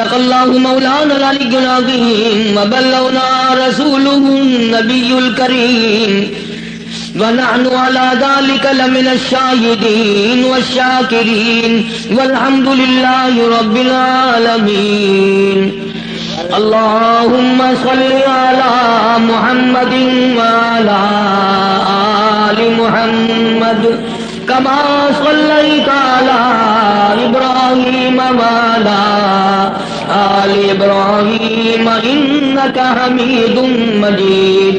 صدق الله مولانا العلي العظيم وبلغنا رسوله النبي الكريم ونحن على ذلك لمن الشاهدين والشاكرين والحمد لله رب العالمين. اللهم صل على محمد وعلى آل محمد كما صليت على إبراهيم وعلى آل إبراهيم إنك حميد مجيد.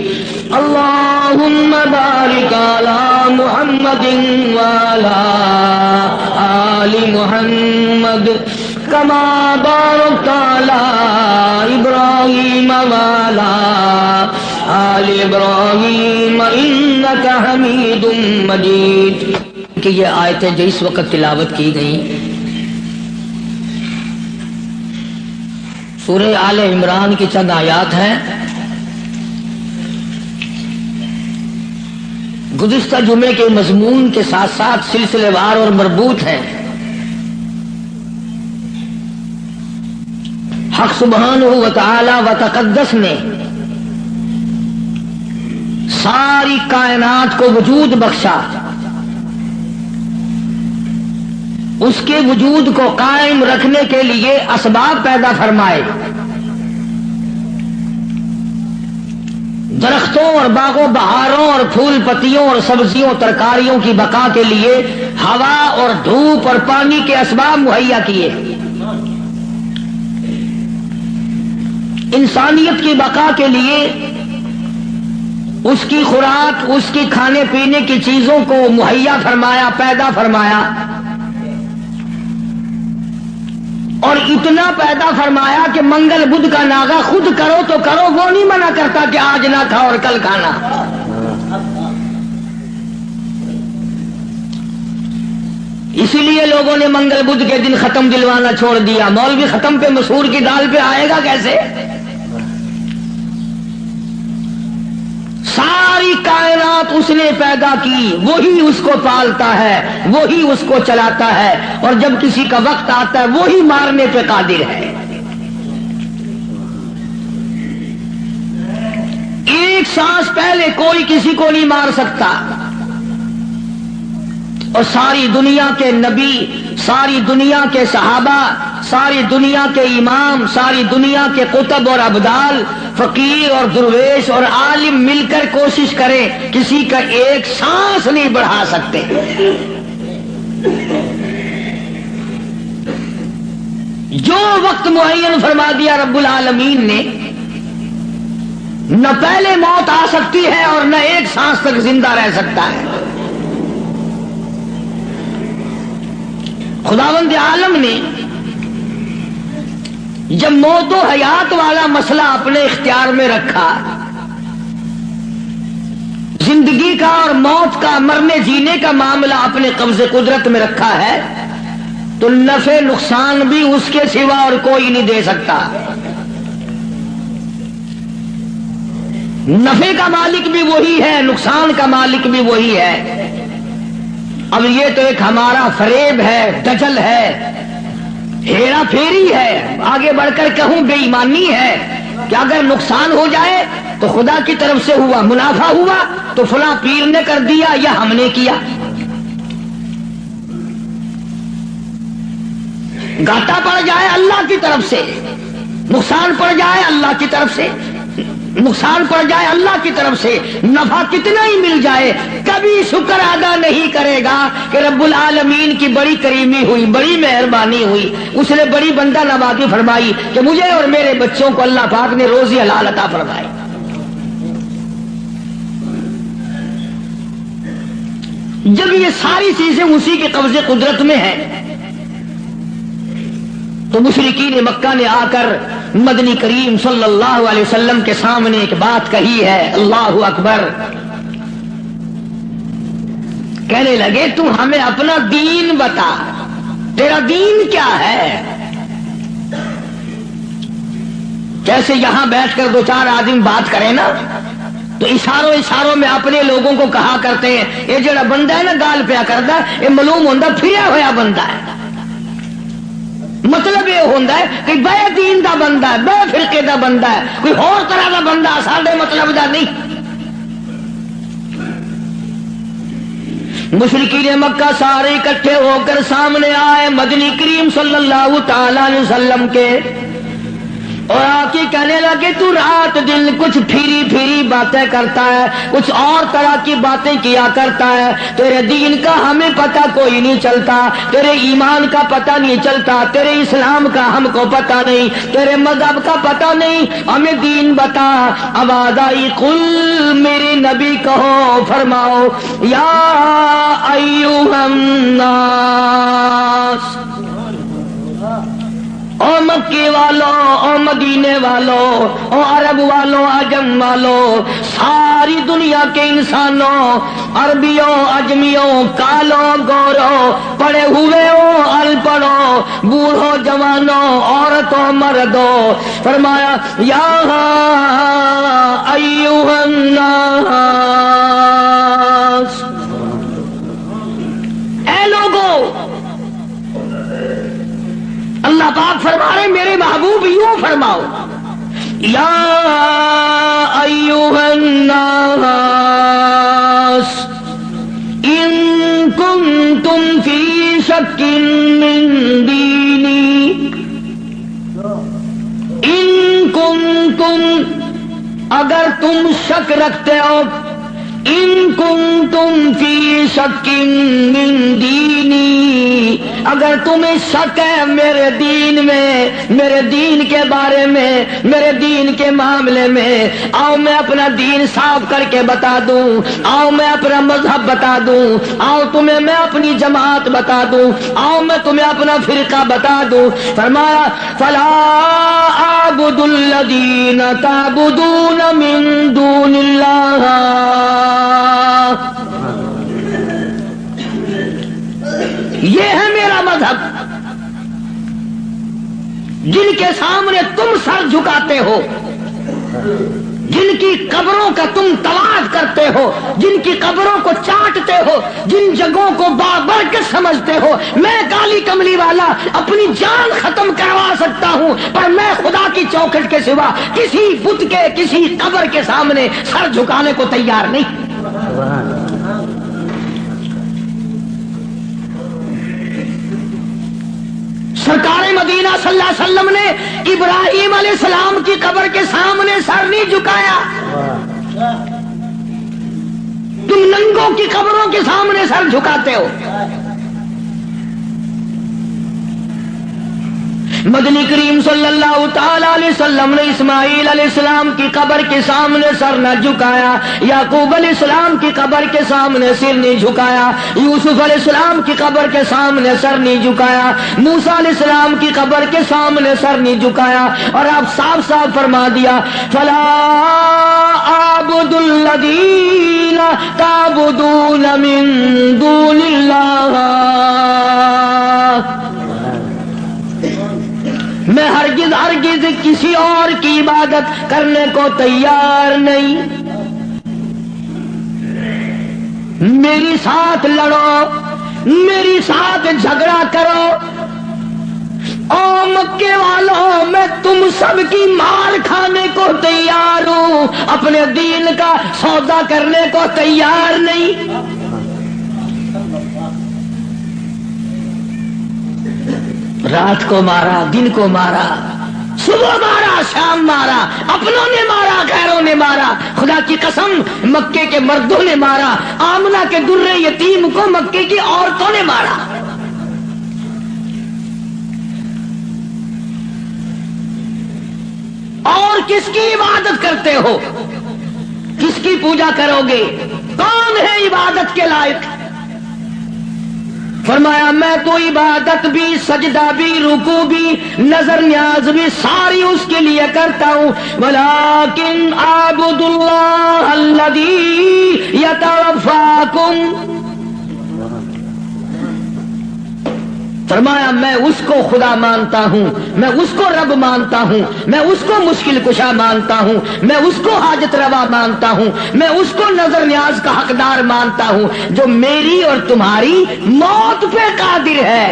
اللهم بارك على محمد وعلى آل محمد كما باركت على إبراهيم وعلى آل إبراهيم إنك حميد مجيد. کہ یہ آیتیں جو اس وقت تلاوت کی گئیں سورہ آل عمران کی چند آیات ہیں. گزشتہ جمعے کے مضمون کے ساتھ ساتھ سلسلے وار اور مربوط ہیں. حق سبحانہ و تعالی و تقدس نے ساری کائنات کو وجود بخشا، اس کے وجود کو قائم رکھنے کے لیے اسباب پیدا فرمائے. درختوں اور باغوں بہاروں اور پھول پتیوں اور سبزیوں ترکاریوں کی بقا کے لیے ہوا اور دھوپ اور پانی کے اسباب مہیا کیے. انسانیت کی بقا کے لیے اس کی خوراک، اس کی کھانے پینے کی چیزوں کو مہیا فرمایا، پیدا فرمایا. اور اتنا پیدا فرمایا کہ منگل بدھ کا ناغا خود کرو تو کرو، وہ نہیں منع کرتا کہ آج نہ کھاؤ اور کل کھانا. اسی لیے لوگوں نے منگل بدھ کے دن ختم دلوانا چھوڑ دیا. مولوی ختم پہ مسور کی دال پہ آئے گا کیسے؟ ساری کائنات اس نے پیدا کی، وہی اس کو پالتا ہے، وہی اس کو چلاتا ہے، اور جب کسی کا وقت آتا ہے وہی مارنے پہ قادر ہے. ایک سانس پہلے کوئی کسی کو نہیں مار سکتا. اور ساری دنیا کے نبی، ساری دنیا کے صحابہ، ساری دنیا کے امام، ساری دنیا کے قطب اور ابدال، فقیر اور درویش اور عالم مل کر کوشش کریں، کسی کا ایک سانس نہیں بڑھا سکتے. جو وقت معین فرما دیا رب العالمین نے، نہ پہلے موت آ سکتی ہے اور نہ ایک سانس تک زندہ رہ سکتا ہے. خداوند عالم نے جب موت و حیات والا مسئلہ اپنے اختیار میں رکھا، زندگی کا اور موت کا، مرنے جینے کا معاملہ اپنے قبض قدرت میں رکھا ہے، تو نفع نقصان بھی اس کے سوا اور کوئی نہیں دے سکتا. نفع کا مالک بھی وہی ہے، نقصان کا مالک بھی وہی ہے. اب یہ تو ایک ہمارا فریب ہے، دجل ہے، ہیرا پھیری ہے، آگے بڑھ کر کہوں بے ایمانی ہے کہ اگر نقصان ہو جائے تو خدا کی طرف سے ہوا، منافع ہوا تو فلاں پیر نے کر دیا یا ہم نے کیا. گھاٹا پڑ جائے اللہ کی طرف سے، نقصان پڑ جائے اللہ کی طرف سے، نقصان پڑ جائے اللہ کی طرف سے، نفع کتنا ہی مل جائے کبھی شکر ادا نہیں کرے گا کہ رب العالمین کی بڑی کریمی ہوئی، بڑی مہربانی ہوئی، اس نے بڑی بندہ نوازی فرمائی کہ مجھے اور میرے بچوں کو اللہ پاک نے روزی حلال عطا فرمائی. جب یہ ساری چیزیں اسی کے قبضے قدرت میں ہیں تو مشرکین مکہ نے آ کر مدنی کریم صلی اللہ علیہ وسلم کے سامنے ایک بات کہی ہے، اللہ اکبر. کہنے لگے تو ہمیں اپنا دین بتا، تیرا دین کیا ہے؟ جیسے یہاں بیٹھ کر دو چار آدمی بات کریں نا تو اشاروں میں اپنے لوگوں کو کہا کرتے ہیں یہ جڑا بندہ ہے نا گال پیا کرتا یہ معلوم ہوتا پھریا ہوا بندہ ہے. مطلب یہ ہوتا ہے کہ بے دین دا بندہ ہے، بے فرقے دا بندہ ہے، کوئی اور طرح دا بندہ ساڈے مطلب دا نہیں۔ مشرکین مکہ سارے اکٹھے ہو کر سامنے آئے مدنی کریم صلی اللہ تعالی علیہ وسلم کے، اور آ کے کہنے لگے تو رات دن کچھ پھری پھری باتیں کرتا ہے، کچھ اور طرح کی باتیں کیا کرتا ہے، تیرے دین کا ہمیں پتہ کوئی نہیں چلتا، تیرے ایمان کا پتہ نہیں چلتا، تیرے اسلام کا ہم کو پتہ نہیں، تیرے مذہب کا پتہ نہیں، ہمیں دین بتا۔ آواز آئی قل، میرے نبی کہو فرماؤ، یا ایھا الناس، او مکے والوں، او مدینے والوں، او عرب والوں، عجم والوں، ساری دنیا کے انسانوں، عربیوں، اجمیوں، کالوں، گوروں، پڑھے ہوئے ہو، ان پڑھو، بوڑھوں، جوانوں، عورتوں، مردوں، فرمایا یا ایھا الناس، اے لوگوں، اللہ پاک فرما رہے میرے محبوب یوں فرماؤ، یا ایھا الناس ان کنتم فی شک من دینی، ان کنتم، اگر تم شک رکھتے ہو، ان کنتم فی شک من دینی، اگر تمہیں شک ہے میرے دین میں، میرے دین کے بارے میں، میرے دین کے معاملے میں، آؤ میں اپنا دین صاف کر کے بتا دوں، آؤ میں اپنا مذہب بتا دوں، آؤ تمہیں میں اپنی جماعت بتا دوں، آؤ میں تمہیں اپنا فرقہ بتا دوں۔ فرمایا فلا اعبد الذین تعبدون من دون اللہ، یہ ہے میرا مذہب، جن کے سامنے تم سر جھکاتے ہو، جن کی قبروں کا تم طواف کرتے ہو، جن کی قبروں کو چاٹتے ہو، جن جگہوں کو بابرکت سمجھتے ہو، میں کالی کملی والا اپنی جان ختم کروا سکتا ہوں، پر میں خدا کی چوکھٹ کے سوا کسی بت کے، کسی قبر کے سامنے سر جھکانے کو تیار نہیں۔ سرکار مدینہ صلی اللہ علیہ وسلم نے ابراہیم علیہ السلام کی قبر کے سامنے سر نہیں جھکایا، تم ننگوں کی قبروں کے سامنے سر جھکاتے ہو۔ مدنی کریم صلی اللہ تعالی علیہ وسلم نے اسماعیل علیہ السلام کی قبر کے سامنے سر نہ جھکایا، یعقوب علیہ السلام کی قبر کے سامنے سر نہیں جھکایا، یوسف علیہ السلام کی قبر کے سامنے سر نہیں جھکایا، موسیٰ علیہ السلام کی قبر کے سامنے سر نہیں جھکایا، اور آپ صاف صاف فرما دیا فلا اعبد الذین تعبدون من دون اللہ، میں ہرگز ہرگز کسی اور کی عبادت کرنے کو تیار نہیں، میری ساتھ لڑو، میری ساتھ جھگڑا کرو، او مکے والوں میں تم سب کی مار کھانے کو تیار ہوں، اپنے دین کا سودا کرنے کو تیار نہیں۔ رات کو مارا، دن کو مارا، صبح مارا، شام مارا، اپنوں نے مارا، غیروں نے مارا، خدا کی قسم مکے کے مردوں نے مارا، آمنہ کے درے یتیم کو مکے کی عورتوں نے مارا۔ اور کس کی عبادت کرتے ہو؟ کس کی پوجا کرو گے؟ کون ہے عبادت کے لائق؟ فرمایا میں تو عبادت بھی، سجدہ بھی، رکوع بھی، نظر نیاز بھی ساری اس کے لیے کرتا ہوں، ولیکن اعبد اللہ الذی یتوفاکم، فرمایا میں اس کو خدا مانتا ہوں، میں اس کو رب مانتا ہوں، میں اس کو مشکل کشا مانتا ہوں، میں اس کو حاجت روا مانتا ہوں، میں اس کو نظر نیاز کا حقدار مانتا ہوں، جو میری اور تمہاری موت پہ قادر ہے۔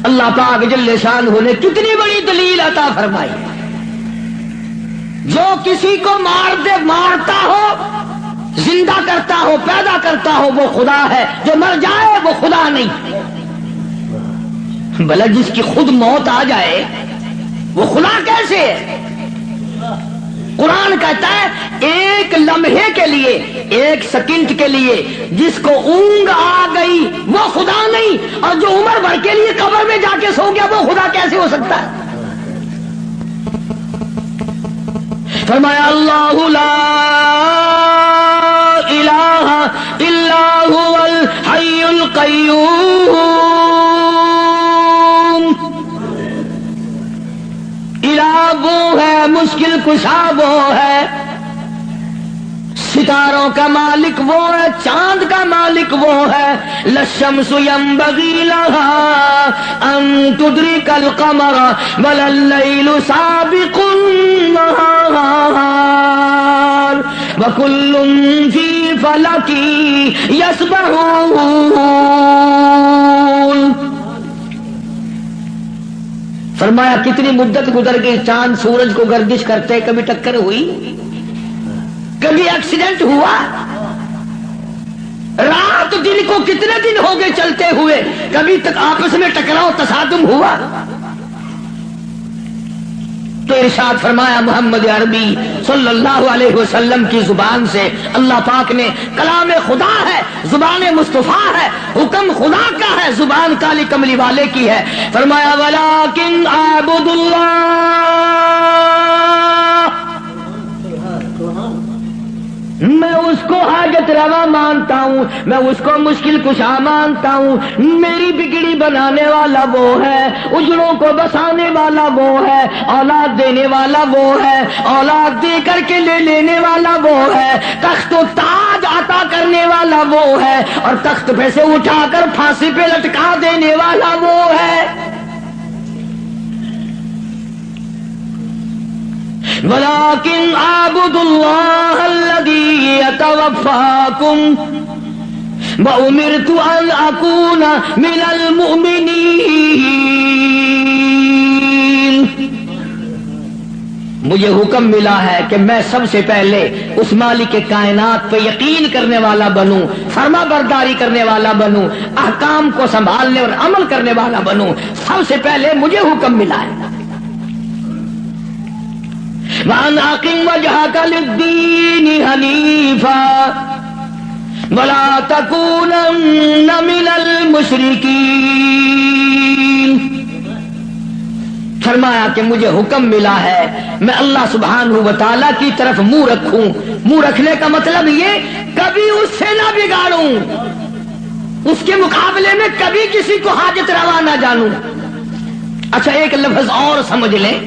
اللہ پاک جل شانہ نے کتنی بڑی دلیل عطا فرمائی. جو کسی کو مارتا ہو، زندہ کرتا ہو، پیدا کرتا ہو، وہ خدا ہے. جو مر جائے وہ خدا نہیں. بھلا جس کی خود موت آ جائے وہ خدا کیسے ہے؟ قرآن کہتا ہے ایک لمحے کے لیے، ایک سیکنڈ کے لیے جس کو اونگ آ گئی وہ خدا نہیں، اور جو عمر بھر کے لیے قبر میں جا کے سو گیا وہ خدا کیسے ہو سکتا ہے؟ فرمایا اللہ لا الہ الا هو الحی القیوم. الہ وہ ہے، مشکل کشا وہ ہے، ستاروں کا مالک وہ ہے، چاند کا مالک وہ ہے. للشمس ينبغي لها ان تدرك القمر ولا الليل سابق النهار وكل في فلك يسبحون. فرمایا کتنی مدت گزر گئی، چاند سورج کو گردش کرتے، کبھی ٹکر ہوئی، کبھی ایکسیڈنٹ ہوا، رات دن کو کتنے دن ہو گئے چلتے ہوئے، کبھی تک آپس میں ٹکراؤ تصادم ہوا. تو ارشاد فرمایا محمد عربی صلی اللہ علیہ وسلم کی زبان سے، اللہ پاک نے کلام خدا ہے، زبان مصطفیٰ ہے، حکم خدا کا ہے، زبان کالی کملی والے کی ہے. فرمایا ولیکن اعبد اللہ، میں اس کو حاجت روا مانتا ہوں، میں اس کو مشکل کشا مانتا ہوں. میری بگڑی بنانے والا وہ ہے، اجڑوں کو بسانے والا وہ ہے، اولاد دینے والا وہ ہے، اولاد دے کر کے لے لینے والا وہ ہے، تخت و تاج عطا کرنے والا وہ ہے، اور تخت پہ سے اٹھا کر پھانسی پہ لٹکا دینے والا وہ ہے. وَلَٰكِنْ أَعْبُدُ اللَّهَ الَّذِي يَتَوَفَّاكُمْ وَأُمِرْتُ أَنْ أَكُونَ مِنَ الْمُؤْمِنِينَ. مجھے حکم ملا ہے کہ میں سب سے پہلے اس مالک کائنات پہ یقین کرنے والا بنوں، فرما برداری کرنے والا بنوں، احکام کو سنبھالنے اور عمل کرنے والا بنوں. سب سے پہلے مجھے حکم ملا ہے. وَأَنْ أَقِمْ وَجْهَكَ لِلدِّينِ حَنِيفًا وَلَا تَكُونَنَّ مِنَ الْمُشْرِكِينَ. فرمایا کہ مجھے حکم ملا ہے میں اللہ سبحانہ و تعالیٰ کی طرف منہ رکھوں. منہ رکھنے کا مطلب یہ کبھی اس سے نہ بگاڑوں، اس کے مقابلے میں کبھی کسی کو حاجت روا نہ جانوں. اچھا ایک لفظ اور سمجھ لیں،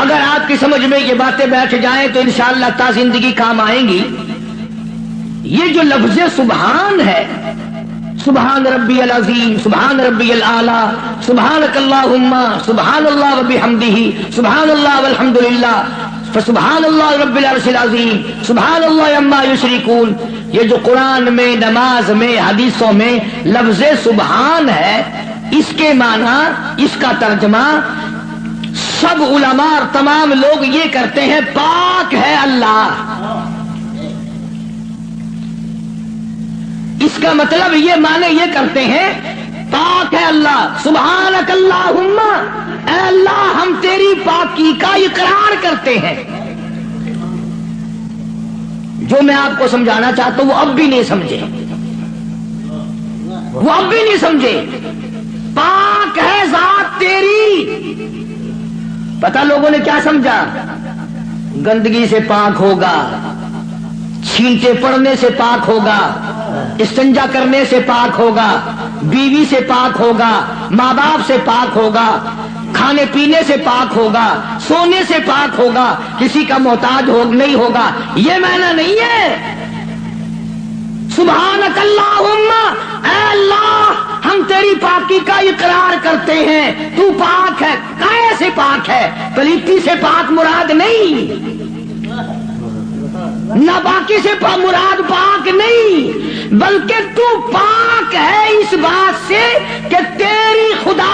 اگر آپ کی سمجھ میں یہ باتیں بیٹھ جائیں تو انشاءاللہ تا زندگی کام آئیں گی. یہ جو لفظ سبحان ہے، سبحان ربی العظیم، سبحان ربی الاعلی، سبحانک اللہم، سبحان اللہ وبحمدہ، سبحان اللہ والحمدللہ، فسبحان اللہ رب العرش العظیم، سبحان اللہ عما یشرکون. یہ جو قرآن میں، نماز میں، حدیثوں میں لفظ سبحان ہے، اس کے معنی، اس کا ترجمہ سب علماء اور تمام لوگ یہ کرتے ہیں پاک ہے اللہ. اس کا مطلب یہ معنی یہ کرتے ہیں پاک ہے اللہ. سبحانک اللہم، اے اللہ ہم تیری پاکی کا اقرار کرتے ہیں. جو میں آپ کو سمجھانا چاہتا ہوں وہ اب بھی نہیں سمجھے، وہ اب بھی نہیں سمجھے. پاک ہے ذات تیری. پتہ لوگوں نے کیا سمجھا؟ گندگی سے پاک ہوگا، چھینٹے پڑنے سے پاک ہوگا، استنجا کرنے سے پاک ہوگا، بیوی سے پاک ہوگا، ماں باپ سے پاک ہوگا، کھانے پینے سے پاک ہوگا، سونے سے پاک ہوگا، کسی کا محتاج نہیں ہوگا. یہ معنی نہیں ہے. سبحانک اللہم، اے اللہ ہم تیری پاکی کا اقرار کرتے ہیں، تو پاک ہے. کیسے پاک ہے؟ پلیتی سے پاک مراد نہیں، نہ باقی سے مراد پاک نہیں، بلکہ تو پاک ہے اس بات سے کہ تیری خدا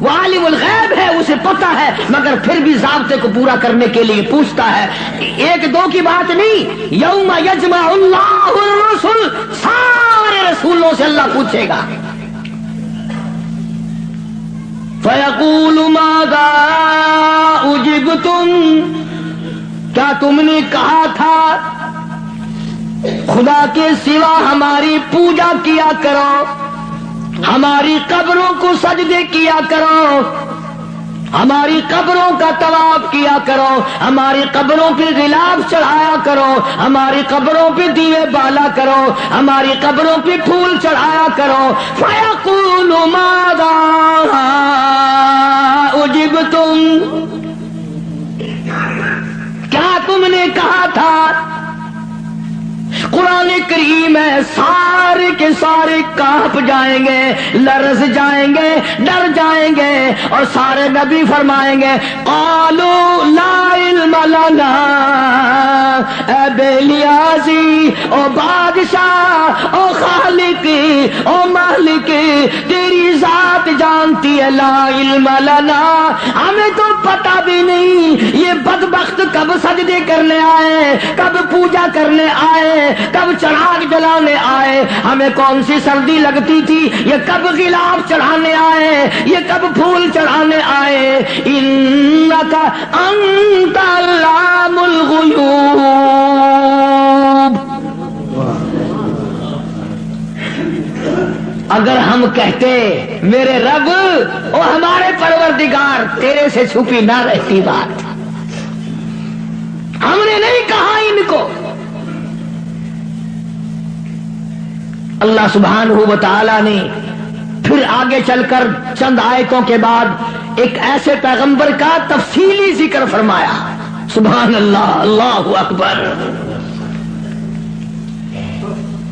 وہ عالم الغیب ہے، اسے پتہ ہے، مگر پھر بھی ضابطے کو پورا کرنے کے لیے پوچھتا ہے۔ ایک دو کی بات نہیں، یوم یجمع اللہ الرسل، سارے رسولوں سے اللہ پوچھے گا۔ فَيَقُولُ مَاذَا أُجِبْتُمْ، کیا تم نے کہا تھا خدا کے سوا ہماری پوجا کیا کرو، ہماری قبروں کو سجدے کیا کرو، ہماری قبروں کا طواف کیا کرو، ہماری قبروں پہ غلاف چڑھایا کرو، ہماری قبروں پہ دیوے بالا کرو، ہماری قبروں پہ پھول چڑھایا کرو۔ فَيَقُولُ مَاذَا أُجِبْتُمْ، کیا تم نے کہا تھا؟ قرآن کریم ہے، سارے کے سارے کانپ جائیں گے، لرز جائیں گے، ڈر جائیں گے، اور سارے نبی فرمائیں گے قالوا لا علم لنا، اے بے لیازی، او بادشاہ، او خالق، او مالک، تیری ذات جانتی ہے، لا علم لنا، ہمیں تو پتہ بھی نہیں یہ بدبخت کب سجدے کرنے آئے، کب پوجا کرنے آئے، کب چراغ جلانے آئے، ہمیں کون سی سردی لگتی تھی، یہ کب غلاف چڑھانے آئے، یہ کب پھول چڑھانے آئے۔ انک انت علام الغیوب، اگر ہم کہتے میرے رب اور ہمارے پروردگار، تیرے سے چھپی نہ رہتی بات، ہم نے نہیں کہا ان کو۔ اللہ سبحانہ و تعالی نے پھر آگے چل کر چند آیتوں کے بعد ایک ایسے پیغمبر کا تفصیلی ذکر فرمایا۔ سبحان اللہ، اللہ اکبر۔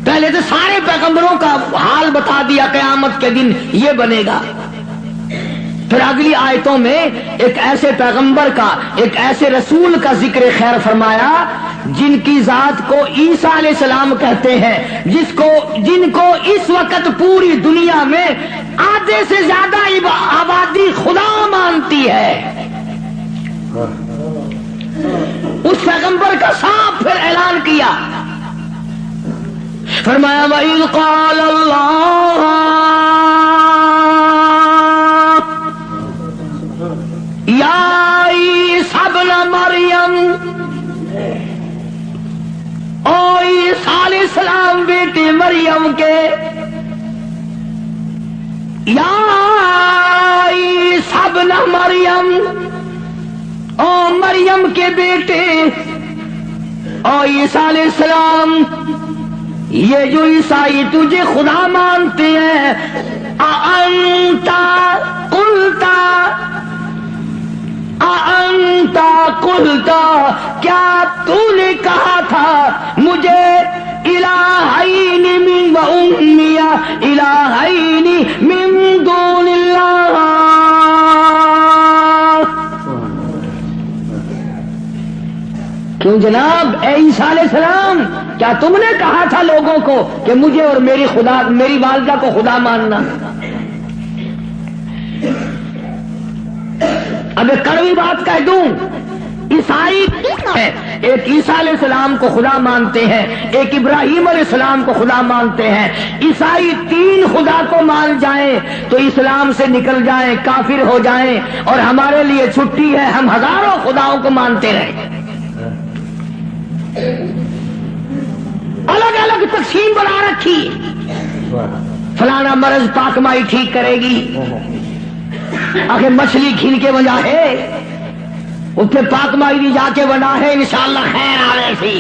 پہلے تو سارے پیغمبروں کا حال بتا دیا، قیامت کے دن یہ بنے گا۔ پھر اگلی آیتوں میں ایک ایسے پیغمبر کا، ایک ایسے رسول کا ذکر خیر فرمایا جن کی ذات کو عیسیٰ علیہ السلام کہتے ہیں، جن کو اس وقت پوری دنیا میں آدھے سے زیادہ آبادی خدا مانتی ہے۔ اس پیغمبر کا صاف پھر اعلان کیا، فرمایا وَإِذْ قَالَ اللَّهُ یا عیسیٰ ابن مریم، او عیسیٰ علیہ السلام بیٹے مریم کے، یا عیسیٰ ابن مریم، او مریم کے بیٹے، او عیسیٰ علیہ السلام، یہ جو عیسائی تجھے خدا مانتے ہیں، اَأَنْتَ قُلْتَ، کیا تو نے کہا تھا مجھے الہین من و امی الہین من دون اللہ، کیوں جناب اے عیسیٰ علیہ السلام، کیا تم نے کہا تھا لوگوں کو کہ مجھے اور میری والدہ کو خدا ماننا؟ اب ایک کڑوی بات کہہ دوں، عیسائی ایک عیسیٰ علیہ السلام کو خدا مانتے ہیں، ایک ابراہیم علیہ السلام کو خدا مانتے ہیں۔ عیسائی تین خدا کو مان جائیں تو اسلام سے نکل جائیں، کافر ہو جائیں، اور ہمارے لیے چھٹی ہے، ہم ہزاروں خداؤں کو مانتے رہیں۔ الگ الگ تقسیم بنا رکھی، فلانا مرض پاک مائی ٹھیک کرے گی، آخر مچھلی کھیل کے بجا ہے اتنے پاک مائی دی جا کے بنا ہے، انشاءاللہ خیر آئے سی،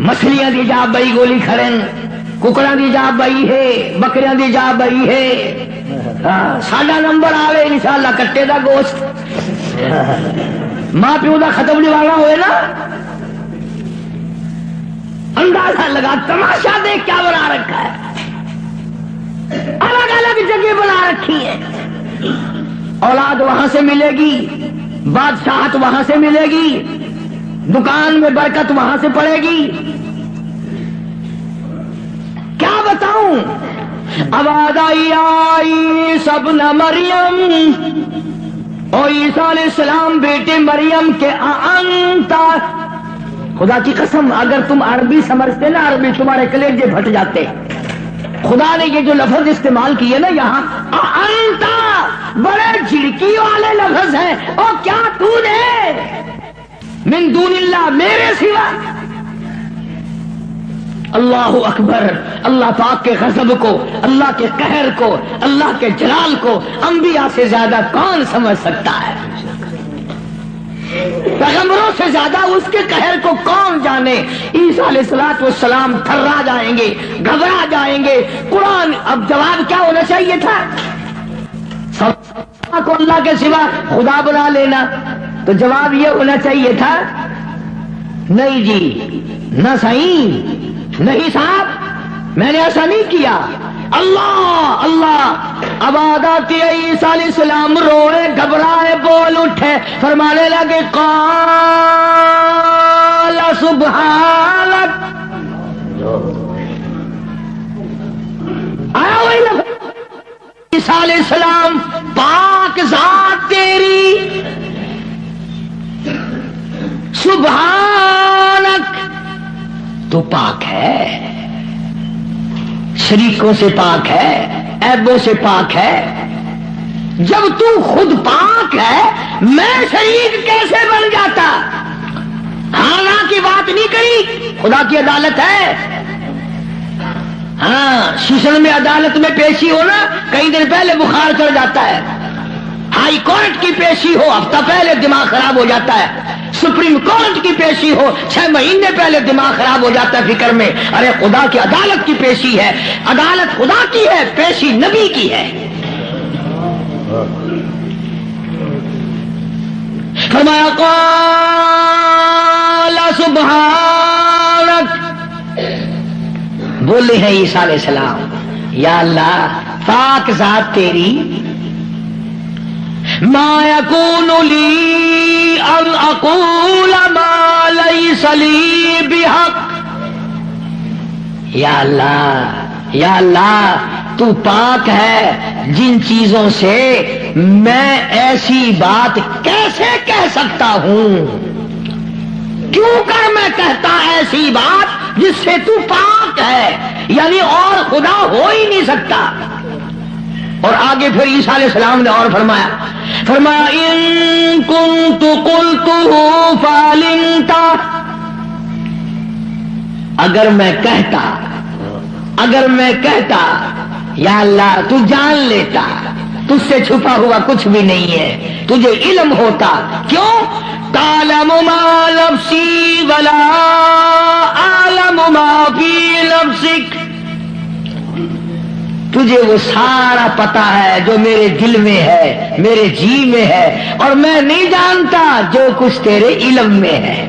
مچھلیاں دی جا بئی گولی کھڑن، ککڑا دی جا بئی ہے، بکریاں دی جا بئی ہے، ساڈا نمبر آئے انشاءاللہ کٹے دا گوشت، ماں پیو دا ختم نوانا ہوئے نا، اندازہ لگا، تماشا دیکھ کیا بنا رکھا ہے، الگ الگ جگہ بنا رکھی ہے۔ اولاد وہاں سے ملے گی، بادشاہت وہاں سے ملے گی، دکان میں برکت وہاں سے پڑے گی، کیا بتاؤں آواز آئی عیسی ابن مریم، اور عیسیٰ علیہ السلام بیٹے مریم کے انتا، خدا کی قسم اگر تم عربی سمجھتے نا، عربی تمہارے کلیجے پھٹ جاتے. خدا نے یہ جو لفظ استعمال کیے نا یہاں، انتا، بڑے جھڑکی والے لفظ ہیں. اور کیا تو نے من دون اللہ، میرے سوا. اللہ اکبر. اللہ پاک کے غضب کو، اللہ کے قہر کو، اللہ کے جلال کو انبیاء سے زیادہ کون سمجھ سکتا ہے؟ پیغمبروں سے زیادہ اس کے قہر کو کون جانے؟ عیسیٰ علیہ السلام تھرا جائیں گے، گھبرا جائیں گے. قرآن اب جواب کیا ہونا چاہیے تھا؟ سب کو اللہ کے سوا خدا بنا لینا. تو جواب یہ ہونا چاہیے تھا، نہیں جی، نہ صحیح، نہیں صاحب، میں نے ایسا نہیں کیا. اللہ اللہ. اب آتی عیسیٰ علیہ السلام روئے، گھبرائے، بول اٹھے، فرمانے لگے قال سبحانک. آیا وہی لفظ، عیسیٰ علیہ السلام، پاک ذات تیری، سبحانک، تو پاک ہے، شریکوں سے پاک ہے، عیبوں سے پاک ہے. جب تو خود پاک ہے، میں شریک کیسے بن جاتا؟ ہاں کی بات نہیں کری، خدا کی عدالت ہے. ہاں شیشن میں عدالت میں پیشی ہونا، کئی دن پہلے بخار چڑھ جاتا ہے. ہائی کورٹ کی پیشی ہو، ہفتہ پہلے دماغ خراب ہو جاتا ہے. سپریم کورٹ کی پیشی ہو، 6 مہینے پہلے دماغ خراب ہو جاتا ہے فکر میں. ارے خدا کی عدالت کی پیشی ہے، عدالت خدا کی ہے، پیشی نبی کی ہے. فرمایا قال سبحانک. بولے ہیں عیسیٰ علیہ السلام، یا اللہ پاک ذات تیری، ما یکون لی ان اقول ما لیس لی بحق. یا اللہ تو پاک ہے، جن چیزوں سے میں ایسی بات کیسے کہہ سکتا ہوں؟ کیوں کر میں کہتا ایسی بات جس سے تو پاک ہے؟ یعنی اور خدا ہو ہی نہیں سکتا. اور آگے پھر عیسیٰ علیہ السلام نے اور فرمایا ان کنت قلتہ فعلمت. اگر میں کہتا یا اللہ تو جان لیتا، تجھ سے چھپا ہوا کچھ بھی نہیں ہے، تجھے علم ہوتا. کیوں؟ تعلم ما نفسی ولا اعلم ما فی نفسک. تجھے وہ سارا پتا ہے جو میرے دل میں ہے، میرے جی میں ہے، اور میں نہیں جانتا جو کچھ تیرے علم میں ہے.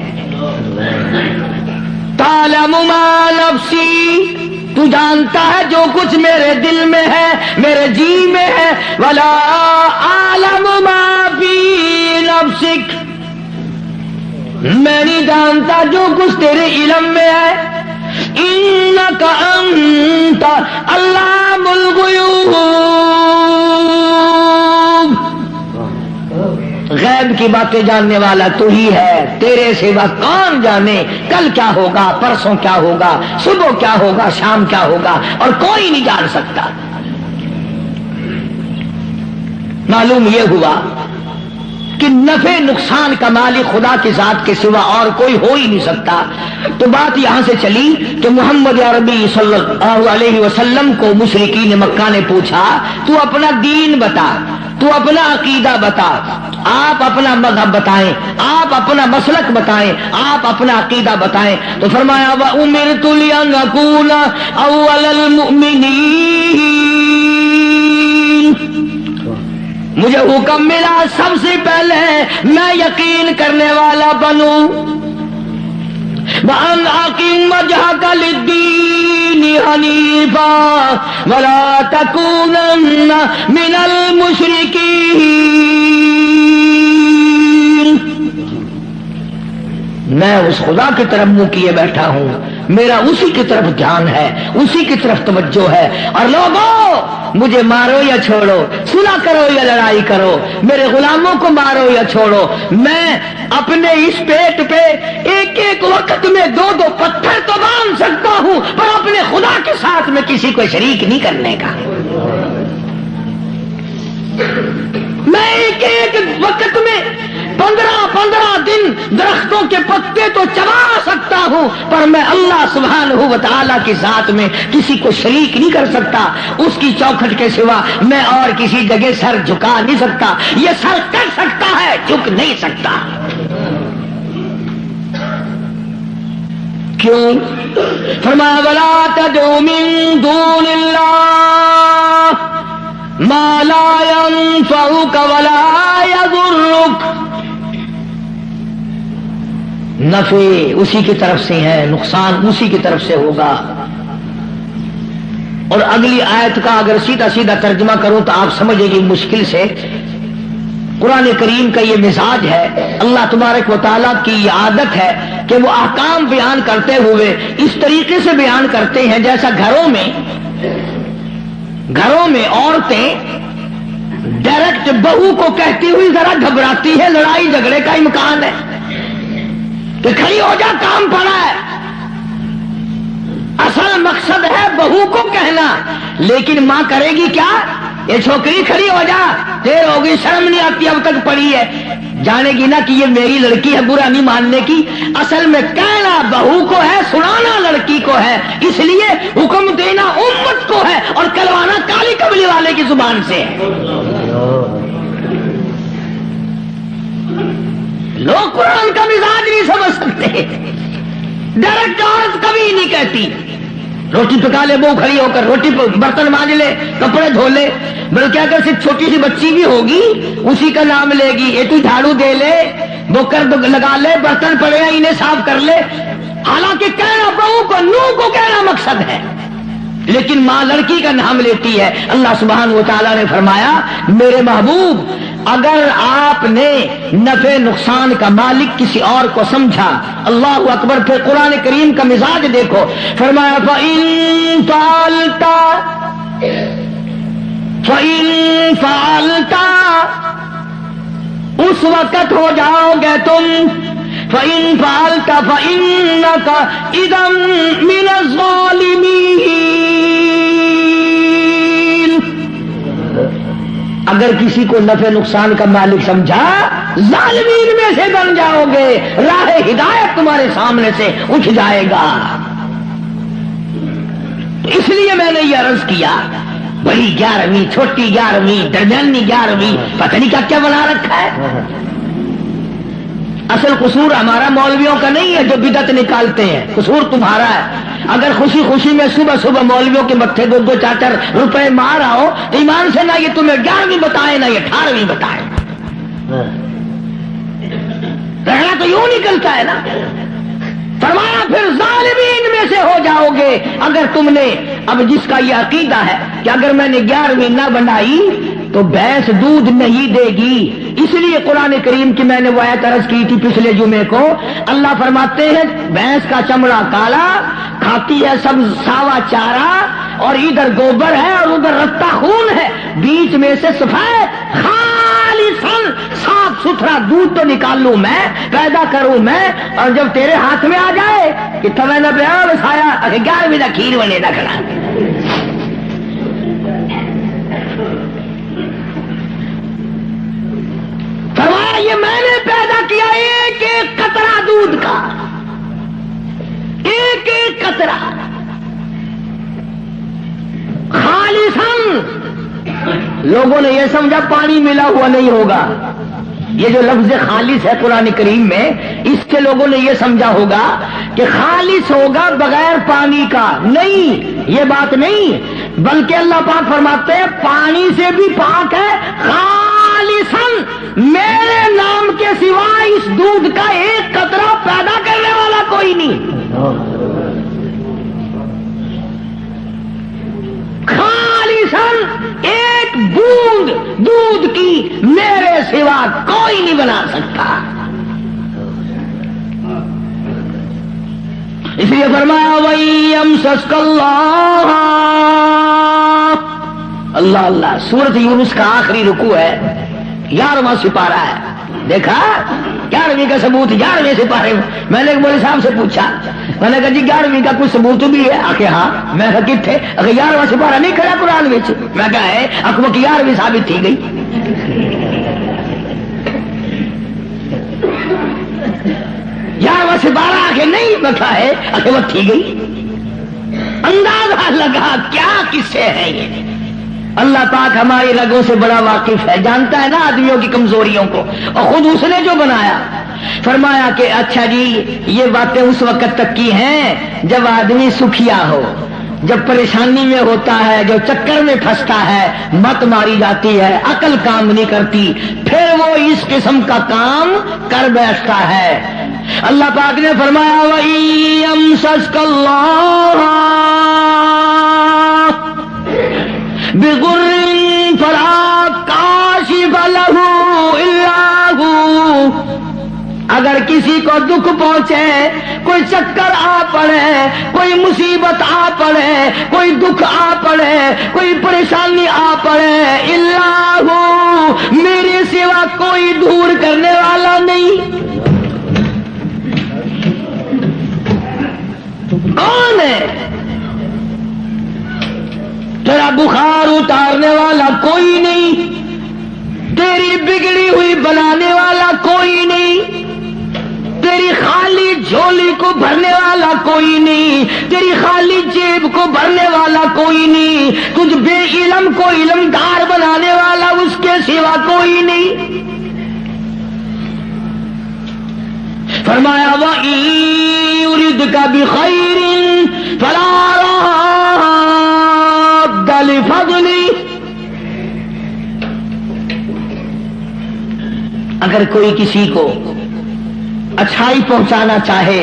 تعلم ما نفسی، تو جانتا ہے جو کچھ میرے دل میں ہے، میرے جی میں ہے. ولا اعلم ما فی نفسک، میں نہیں جانتا جو کچھ تیرے علم میں ہے. انک انت علام الغیوب، غیب کی باتیں جاننے والا تو ہی ہے، تیرے سوا کون جانے کل کیا ہوگا، پرسوں کیا ہوگا، صبح کیا ہوگا، شام کیا ہوگا، اور کوئی نہیں جان سکتا. معلوم یہ ہوا کہ نفع نقصان کا مالک خدا کی ذات کے سوا اور کوئی ہو ہی نہیں سکتا. تو بات یہاں سے چلی کہ محمد عربی صلی اللہ علیہ وسلم کو مشرکین مکہ نے پوچھا تو اپنا دین بتا، تو اپنا عقیدہ بتا، آپ اپنا مذہب بتائیں، آپ اپنا مسلک بتائیں، آپ اپنا عقیدہ بتائیں. تو فرمایا وَأُمِرْتُ لِأَنْ أَكُونَ أَوَّلَ الْمُؤْمِنِينَ، مجھے حکم ملا سب سے پہلے میں یقین کرنے والا بنوں. وَأَنْ أَقِمْ وَجْهَكَ لِلدِّينِ حَنِيفًا وَلَا تَكُونَنَّ مِنَ الْمُشْرِكِينَ. میں اس خدا کی طرف منہ کیے بیٹھا ہوں میرا اسی کی طرف دھیان ہے، اسی کی طرف توجہ ہے. اور لوگوں مجھے مارو یا چھوڑو، صلح کرو یا لڑائی کرو، میرے غلاموں کو مارو یا چھوڑو، میں اپنے اس پیٹ پہ ایک ایک وقت میں 2 پتھر تو باندھ سکتا ہوں، پر اپنے خدا کے ساتھ میں کسی کو شریک نہیں کرنے کا. میں ایک ایک وقت میں 15 دن درختوں کے پتے تو چبا سکتا ہوں، پر میں اللہ سبحانہ و تعالیٰ کی ذات میں کسی کو شریک نہیں کر سکتا. اس کی چوکھٹ کے سوا میں اور کسی جگہ سر جھکا نہیں سکتا. یہ سر کر سکتا ہے، جھک نہیں سکتا. کیوں؟ فرمایا وَلَا تَدْعُ مِن دُونِ اللَّهِ مَا لَا يَنفَعُكَ وَلَا يَضُرُّكَ. نفع اسی کی طرف سے ہے، نقصان اسی کی طرف سے ہوگا. اور اگلی آیت کا اگر سیدھا سیدھا ترجمہ کروں تو آپ سمجھیں گے مشکل سے. قرآن کریم کا یہ مزاج ہے، اللہ تبارک و تعالیٰ کی یہ عادت ہے کہ وہ احکام بیان کرتے ہوئے اس طریقے سے بیان کرتے ہیں جیسا گھروں میں عورتیں ڈائریکٹ بہو کو کہتی ہوئی ذرا گھبراتی ہے، لڑائی جھگڑے کا امکان ہے کہ کھڑی ہو جا، کام پڑا ہے. اصل مقصد ہے بہو کو کہنا، لیکن ماں کرے گی کیا؟ یہ چھوکری کھڑی ہو جا، دیر ہوگی، شرم نہیں آتی، اب تک پڑی ہے. جانے گی نا کہ یہ میری لڑکی ہے، برا نہیں ماننے کی. اصل میں کہنا بہو کو ہے، سنانا لڑکی کو ہے. اس لیے حکم دینا امت کو ہے اور کلوانا کالی کملی والے کی زبان سے ہے. لوگ قرآن کا مزاج نہیں سمجھ سکتے. ڈائریکٹ عورت کبھی نہیں کہتی روٹی پکا لے، بہو کھڑی ہو کر روٹی برتن مانج لے، کپڑے دھو لے. بلکہ اگر صرف چھوٹی سی بچی بھی ہوگی اسی کا نام لے گی، یہ تو جھاڑو دے لے، بوکر لگا لے، برتن پڑے ہیں انہیں صاف کر لے. حالانکہ کہنا بہو کو، نوح کو کہنا مقصد ہے، لیکن ماں لڑکی کا نام لیتی ہے. اللہ سبحانہ و تعالیٰ نے فرمایا میرے محبوب اگر آپ نے نفع نقصان کا مالک کسی اور کو سمجھا. اللہ اکبر. پھر قرآن کریم کا مزاج دیکھو، فرمایا فَإِن فَعَلْتَ اس وقت ہو جاؤ گے تم، فَإِن فَعَلْتَ فَإِنَّكَ إِذًا مِنَ الظَّالِمِينَ. اگر کسی کو نفع نقصان کا مالک سمجھا ظالمین میں سے بن جاؤ گے، راہ ہدایت تمہارے سامنے سے اٹھ جائے گا. اس لیے میں نے یہ عرض کیا بڑی 11ویں، چھوٹی 11ویں، درمیانی 11ویں، پتہ نہیں کیا کیا بنا رکھا ہے. اصل قصور ہمارا مولویوں کا نہیں ہے جو بدعت نکالتے ہیں، قصور تمہارا ہے. اگر خوشی خوشی میں صبح صبح مولویوں کے متھے 2-4 روپے مار آؤ، ایمان سے نہ یہ تمہیں 11ویں بتائے نہ یہ 18ویں بتائے. رہنا تو یوں نکلتا ہے نا. فرمایا پھر ظالمین میں سے ہو جاؤ گے اگر تم نے. اب جس کا یہ عقیدہ ہے کہ اگر میں نے 11ویں نہ بنائی تو بھینس دودھ نہیں دے گی. اس لیے قرآن کریم کی میں نے وہ آیت عرض کی تھی پچھلے جمعے کو. اللہ فرماتے ہیں بھینس کا چمڑا کالا، کھاتی ہے سب ساوا چارہ، اور ادھر گوبر ہے اور ادھر رتا خون ہے، بیچ میں سے سفید خالصاً صاف ستھرا دودھ تو نکال لوں میں، پیدا کروں میں، اور جب تیرے ہاتھ میں آ جائے کہ تمہیں نہ بیاں بسایا 11ویں کا کھیر بنے نہ کھڑا. فرمایا یہ میں نے پیدا کیا ایک ایک قطرہ دودھ کا، ایک ایک قطرہ خالصاً. لوگوں نے یہ سمجھا پانی ملا ہوا نہیں ہوگا. یہ جو لفظ خالص ہے قرآن کریم میں، اس سے لوگوں نے یہ سمجھا ہوگا کہ خالص ہوگا بغیر پانی کا. نہیں، یہ بات نہیں، بلکہ اللہ پاک فرماتے ہیں پانی سے بھی پاک ہے. خالصاً میرے نام کے سوا اس دودھ کا ایک قطرہ پیدا کرنے والا کوئی نہیں. خالصاً ایک بوند دودھ کی میرے سوا کوئی نہیں بنا سکتا. اس لیے فرمایا وَإِيَمْسَسْكَ اللَّهُ اللہ اللہ. سورۃ یونس کا آخری رکوع ہے، 11واں سپارہ ہے. دیکھا 11ویں کا ثبوت 11ویں سپارے میں. میں نے مولوی صاحب سے پوچھا، میں نے کہا جی 11ویں کا کوئی ثبوت بھی ہے؟ آ کے ہاں. میں کہا کتنے؟ اگر 11واں سپارہ نہیں کھڑا قرآن میں. میں کہا ہے اکو کی 11ویں ثابت تھی گئی. 11واں سپارہ آ کے نہیں بتا ہے اکے وہ تھی گئی. اندازہ لگا کیا قصے ہیں یہ. اللہ پاک ہماری رگوں سے بڑا واقف ہے، جانتا ہے نا آدمیوں کی کمزوریوں کو، اور خود اس نے جو بنایا. فرمایا کہ اچھا جی یہ باتیں اس وقت تک کی ہیں جب آدمی سکھیا ہو، جب پریشانی میں ہوتا ہے، جو چکر میں پھنستا ہے، مت ماری جاتی ہے، عقل کام نہیں کرتی، پھر وہ اس قسم کا کام کر بیٹھتا ہے. اللہ پاک نے فرمایا وَإِيَمْسَسْكَ اللَّهُ بِضُرٍّ فَلَا كَاشِفَ لَهُ إِلَّا هُوَ. اگر کسی کو دکھ پہنچے، کوئی چکر آ پڑے، کوئی مصیبت آ پڑے، کوئی دکھ آ پڑے، کوئی پریشانی آ پڑے، الا ہو میرے سوا کوئی دور کرنے والا نہیں. کون ہے؟ تیرا بخار اتارنے والا کوئی نہیں، تیری بگڑی ہوئی بنانے والا کوئی نہیں، تیری خالی جھولی کو بھرنے والا کوئی نہیں، تیری خالی جیب کو بھرنے والا کوئی نہیں، تجھ بے علم کو علمدار بنانے والا اس کے سوا کوئی نہیں. فرمایا وَإِن يُرِدْكَ بِخَيْرٍ فَلَا رَادَّ لِفَضْلِهِ. اگر کوئی کسی کو اچھائی پہنچانا چاہے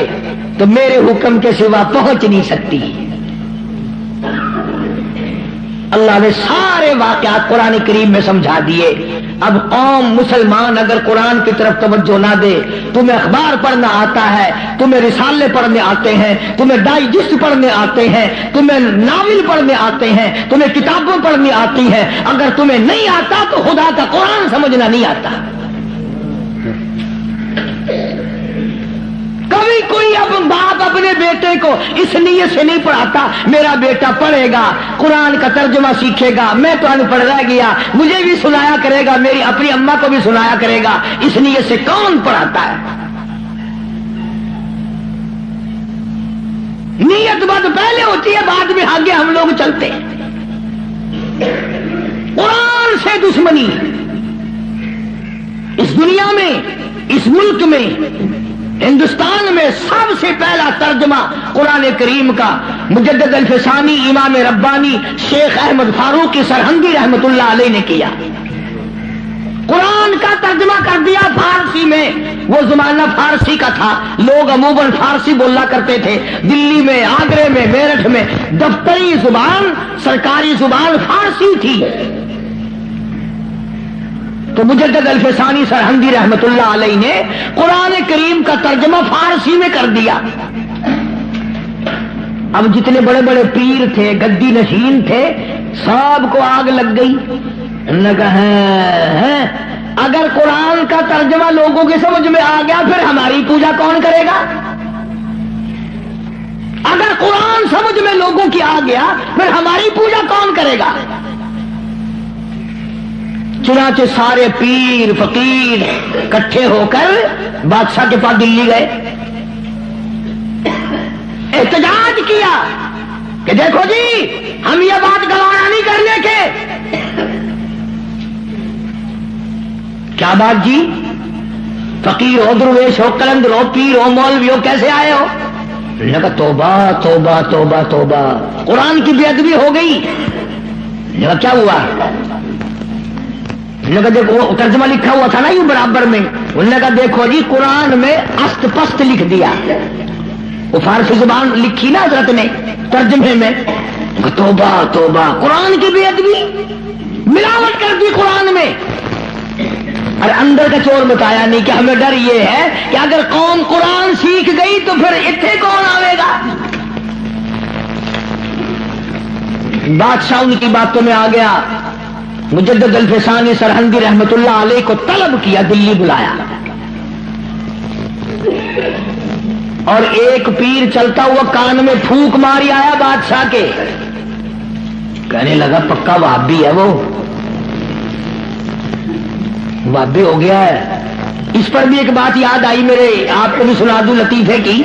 تو میرے حکم کے سوا پہنچ نہیں سکتی. اللہ نے سارے واقعات قرآن کریم میں سمجھا دیے. اب قوم مسلمان اگر قرآن کی طرف توجہ نہ دے، تمہیں اخبار پڑھنا آتا ہے، تمہیں رسالے پڑھنے آتے ہیں، تمہیں ڈائجسٹ پڑھنے آتے ہیں، تمہیں ناول پڑھنے آتے ہیں، تمہیں کتابیں پڑھنی آتی ہیں، اگر تمہیں نہیں آتا تو خدا کا قرآن سمجھنا نہیں آتا. کبھی کوئی اب باپ اپنے بیٹے کو اس نیت سے نہیں پڑھاتا میرا بیٹا پڑھے گا، قرآن کا ترجمہ سیکھے گا، میں تو ان پڑھ رہ گیا، مجھے بھی سنایا کرے گا، میری اپنی اماں کو بھی سنایا کرے گا. اس نیت سے کون پڑھاتا ہے؟ نیت بات پہلے ہوتی ہے، بعد میں آگے ہم لوگ چلتے ہیں. قرآن سے دشمنی اس دنیا میں، اس ملک میں، ہندوستان میں سب سے پہلا ترجمہ قرآن کریم کا مجدد الفسانی امام ربانی شیخ احمد فاروقی سرہندی رحمت اللہ علیہ نے کیا. قرآن کا ترجمہ کر دیا فارسی میں. وہ زمانہ فارسی کا تھا، لوگ عموماً فارسی بولا کرتے تھے. دلی میں، آگرے میں، میرٹھ میں دفتری زبان، سرکاری زبان فارسی تھی. تو مجدد الفسانی سرہندی رحمت اللہ علیہ نے قرآن کریم کا ترجمہ فارسی میں کر دیا. اب جتنے بڑے بڑے پیر تھے، گدی نشین تھے، سب کو آگ لگ گئی. انہوں نے کہا اگر قرآن کا ترجمہ لوگوں کی سمجھ میں آ گیا پھر ہماری پوجا کون کرے گا؟ اگر قرآن سمجھ میں لوگوں کی آ گیا پھر ہماری پوجا کون کرے گا؟ چنانچہ سارے پیر فقیر اکٹھے ہو کر بادشاہ کے پاس دلی گئے، احتجاج کیا کہ دیکھو جی ہم یہ بات گوارا نہیں کرنے کے. کیا بات جی؟ فقیر ہو، درویش ہو، کلندر ہو، پیر ہو، مولوی ہو، کیسے آئے ہو؟ انہوں نے کہا توبہ توبہ توبہ توبہ، قرآن کی بے ادبی ہو گئی. انہوں نے کہا کیا ہوا؟ دیکھو ترجمہ لکھا ہوا تھا نا یوں برابر میں. انہوں نے کہا دیکھو جی قرآن میں است پست لکھ دیا، وہ فارسی زبان لکھی نا حضرت نے ترجمے میں. توبہ توبہ، قرآن کی بے ادبی، ملاوٹ کر دی قرآن میں. اور اندر کا چور بتایا نہیں کہ ہمیں ڈر یہ ہے کہ اگر قوم قرآن سیکھ گئی تو پھر اتنے کون آئے گا. بادشاہ ان کی باتوں میں آ گیا. مجدد الفسانی سرہندی رحمت اللہ علیہ کو طلب کیا, دلی بلایا, اور ایک پیر چلتا ہوا کان میں پھونک ماری آیا بادشاہ کے. کہنے لگا پکا وہابی ہے وہ, وہابی ہو گیا ہے. اس پر بھی ایک بات یاد آئی میرے, آپ کو بھی سنا دوں لطیفے کی.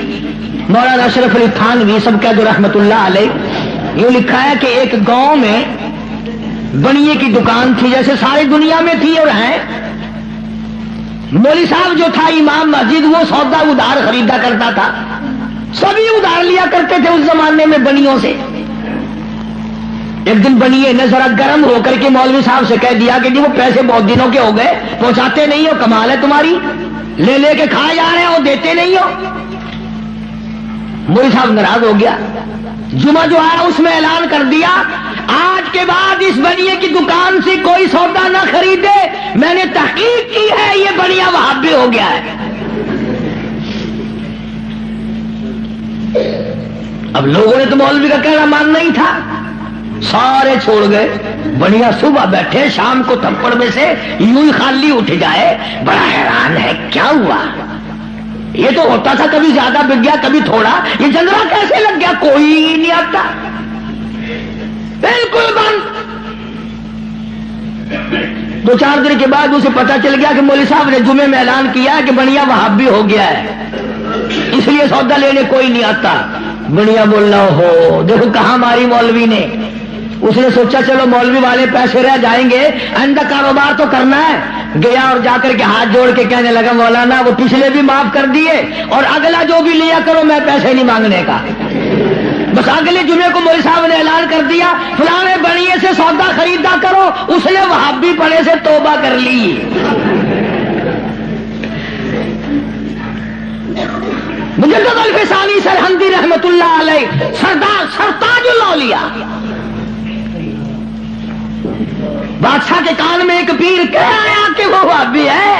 مولانا اشرف علی تھانوی سب کہہ دو رحمت اللہ علیہ, یوں لکھا ہے کہ ایک گاؤں میں بنیے کی دکان تھی, جیسے ساری دنیا میں تھی اور ہے. مولوی صاحب جو تھا امام مسجد, وہ سودا ادھار خریدا کرتا تھا. سبھی ادھار لیا کرتے تھے اس زمانے میں بنیوں سے. ایک دن بنیے نے ذرا گرم ہو کر کے مولوی صاحب سے کہہ دیا کہ جی وہ پیسے بہت دنوں کے ہو گئے, پہنچاتے نہیں ہو, کمال ہے تمہاری, لے لے کے کھائے جا رہے ہو, دیتے نہیں ہو. مولوی صاحب ناراض ہو گیا. جمعہ جو آیا اس میں اعلان کر دیا, آج کے بعد اس بنیے کی دکان سے کوئی سودا نہ خریدے. میں نے تحقیق کی ہے, یہ بنیا وہابی ہو گیا ہے. اب لوگوں نے تو مولوی کا کہنا ماننا ہی تھا, سارے چھوڑ گئے. بنیا صبح بیٹھے, شام کو تھپڑ میں سے یوں ہی خالی اٹھ جائے. بڑا حیران ہے کیا ہوا, یہ تو ہوتا تھا کبھی زیادہ بک گیا کبھی تھوڑا, یہ جنرا کیسے لگ گیا, کوئی نہیں آتا, بالکل بند. 2-4 دن کے بعد اسے پتا چل گیا کہ مولوی صاحب نے جمعے میں اعلان کیا ہے کہ بنیا وہابی ہو گیا ہے, اس لیے سودا لینے کوئی نہیں آتا. بنیا بولنا ہو دیکھو کہاں ماری مولوی نے. اس نے سوچا چلو مولوی والے پیسے رہ جائیں گے, آئندہ کاروبار تو کرنا ہے. گیا اور جا کر کے ہاتھ جوڑ کے کہنے لگا مولانا وہ پچھلے بھی معاف کر دیے, اور اگلا جو بھی لیا کرو میں پیسے نہیں مانگنے کا. بس اگلے جمعے کو مولوی صاحب نے اعلان کر دیا فلانے بنیے سے سودا خریدا کرو. اس نے وہابی پنے سے توبہ کر لی. مجدد الفسانی سرہندی رحمت اللہ علیہ سردار سرتاج الاولیاء, بادشاہ کے کان میں ایک پیر کہہ آیا کہ وہ وہابی ہے.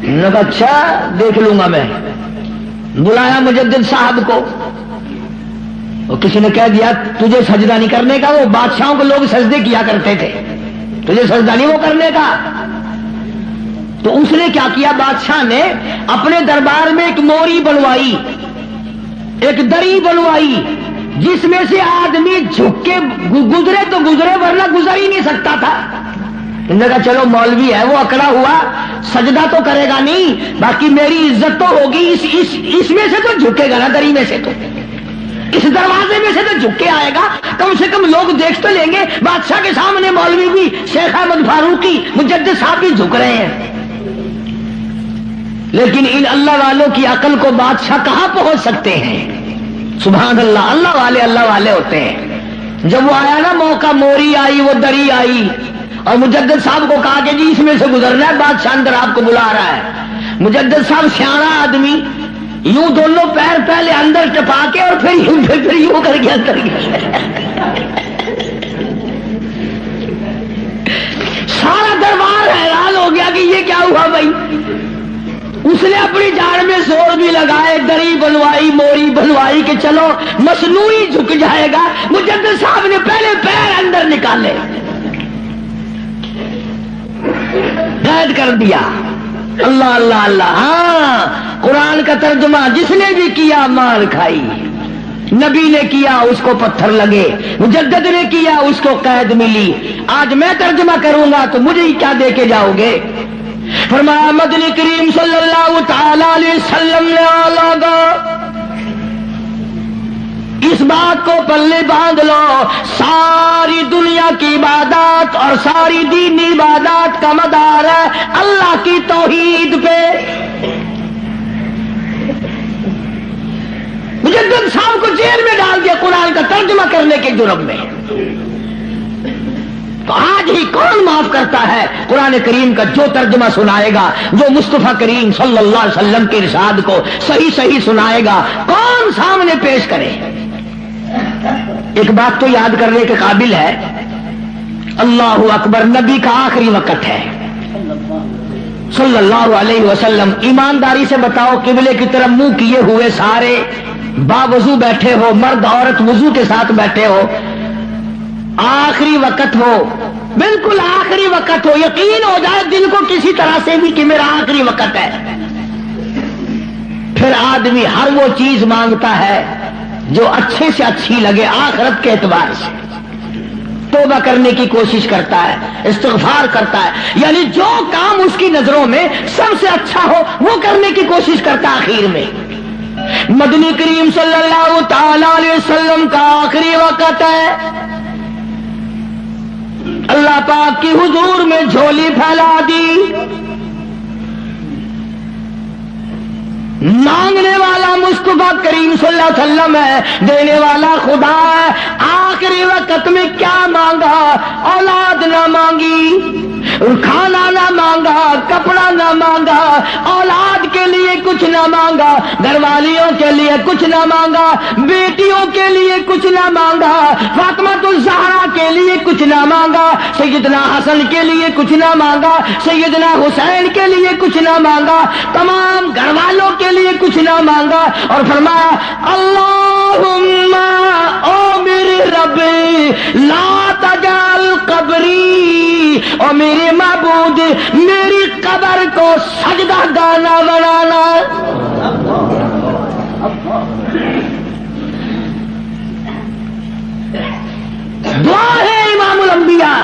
لگا اچھا دیکھ لوں گا میں. بلایا مجدد صاحب کو, اور کسی نے کہہ دیا تجھے سجدہ نہیں کرنے کا, وہ بادشاہوں کو لوگ سجدے کیا کرتے تھے, تجھے سجدہ نہیں وہ کرنے کا. تو اس نے کیا کیا, بادشاہ نے اپنے دربار میں ایک موری بنوائی, ایک دری بنوائی, جس میں سے آدمی جھک کے گزرے تو گزرے ورنہ گزر ہی نہیں سکتا تھا. انہوں نے کہا چلو مولوی ہے وہ اکڑا ہوا, سجدہ تو کرے گا نہیں, باقی میری عزت تو ہوگی, اس میں سے تو جھکے گا نا, دری میں سے تو, اس دروازے میں سے تو جھک کے آئے گا, کم سے کم لوگ دیکھ تو لیں گے. بادشاہ کے سامنے مولوی بھی, شیخ احمد فاروقی, مجدد صاحب بھی جھک رہے ہیں. لیکن ان اللہ والوں کی عقل کو بادشاہ کہاں پہنچ سکتے ہیں. سبحان اللہ, اللہ والے ہوتے ہیں. جب وہ آیا نا موقع, موری آئی, وہ دری آئی, اور مجدد صاحب کو کہا کہ جی اس میں سے گزرنا ہے, بادشاہ اندر آپ کو بلا رہا ہے. مجدد صاحب سیاںا آدمی, یوں دونوں پیر پہلے اندر ٹپا کے اور پھر یوں کر کے اندر گئے. سارا دربار حیران ہو گیا کہ یہ کیا ہوا بھائی. اس نے اپنی جان میں زور بھی لگائے, دری بنوائی, موری بنوائی کہ چلو مصنوعی جھک جائے گا. مجدد صاحب نے پہلے پیر اندر نکالے, قید کر دیا. اللہ اللہ اللہ. ہاں قرآن کا ترجمہ جس نے بھی کیا مار کھائی. نبی نے کیا اس کو پتھر لگے, مجدد نے کیا اس کو قید ملی. آج میں ترجمہ کروں گا تو مجھے کیا دے کے جاؤ گے. فرمایا مدنی کریم صلی اللہ تعالی علیہ وسلم نے اس بات کو پلے باندھ لو, ساری دنیا کی عبادات اور ساری دینی عبادات کا مدار ہے اللہ کی توحید پہ. مجدد صاحب کو جیل میں ڈال دیا قرآن کا ترجمہ کرنے کے جرم میں. تو آج ہی کون معاف کرتا ہے قرآن کریم کا جو ترجمہ سنائے گا, جو مصطفیٰ کریم صلی اللہ علیہ وسلم کے ارشاد کو صحیح صحیح سنائے گا, کون سامنے پیش کرے. ایک بات تو یاد کرنے کے قابل ہے, اللہ اکبر نبی کا آخری وقت ہے. صلی اللہ علیہ وسلم. ایمانداری سے بتاؤ قبلے کی طرف منہ کیے ہوئے سارے باوضو بیٹھے ہو, مرد عورت وضو کے ساتھ بیٹھے ہو, آخری وقت ہو, بالکل آخری وقت ہو, یقین ہو جائے دل کو کسی طرح سے بھی کہ میرا آخری وقت ہے, پھر آدمی ہر وہ چیز مانگتا ہے جو اچھے سے اچھی لگے آخرت کے اعتبار سے, توبہ کرنے کی کوشش کرتا ہے, استغفار کرتا ہے, یعنی جو کام اس کی نظروں میں سب سے اچھا ہو وہ کرنے کی کوشش کرتا ہے. آخر میں مدنی کریم صلی اللہ تعالی علیہ وسلم کا آخری وقت ہے, اللہ پاک کی حضور میں جھولی پھیلا دی, مانگنے والا مصطفیٰ کریم صلی اللہ علیہ وسلم ہے, دینے والا خدا ہے. آخری وقت میں کیا مانگا؟ اولاد نہ مانگی, کھانا نہ مانگا, کپڑا نہ مانگا, اولاد کے لیے کچھ نہ مانگا, گھر والیوں کے لیے کچھ نہ مانگا, بیٹیوں کے لیے کچھ نہ مانگا, فاطمہ الزہرا کے لیے کچھ نہ مانگا, سیدنا حسن کے لیے کچھ نہ مانگا, سیدنا حسین کے لیے کچھ نہ مانگا, تمام گھر والوں کے لیے کچھ نہ مانگا, اور فرمایا اللہم او میرے رب لا تجعل قبری, اور میرے معبود میری قبر کو سجدہ گانا بنانا. دعا ہے امام الانبیاء.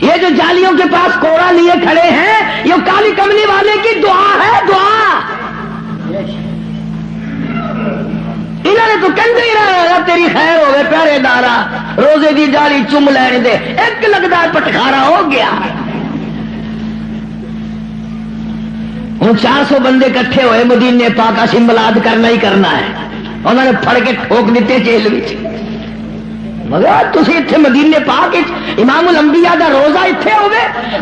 یہ جو جالیوں کے پاس کوڑا لیے کھڑے ہیں یہ کالی کملی والے کی دعا ہے, دعا. انہوں نے تو کندری رہا تیری خیر ہوئے پیارے دارا, روزے دی جالی چم لینے دے, ایک لگتا ہے پٹخارا ہو گیا. ہوں 400 بندے کٹھے ہوئے مدینے پاک اسی ملاد کرنا ہی کرنا ہے, انہوں نے پھڑ کے ٹھوک دیتے جیل وچ. مگر تسی اتنے مدینے پاک امام الانبیاء دا روزہ اتنے ہوئے,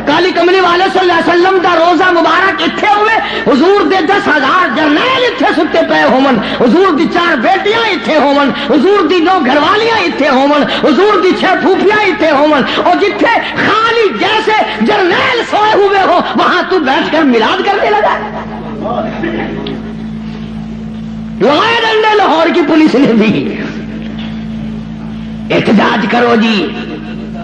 کالی کملی والے صلی اللہ علیہ وسلم دا روزہ مبارک اتنے ہوئے, حضور دے 10,000 جرنیل اتنے ستے پے ہومن, حضور دی 4 بیٹیاں اتنے ہومن, حضور دی 9 گھر والیاں اتنے ہومن, حضور دی 6 پھوپھیاں اتنے ہومن, اور جتنے خالی جیسے جرنیل سوئے ہوئے ہو وہاں تو بیٹھ کر میلاد کرنے لگا. لگائے ڈنڈے لاہور کی پولیس نے بھی. احتجاج کرو جی,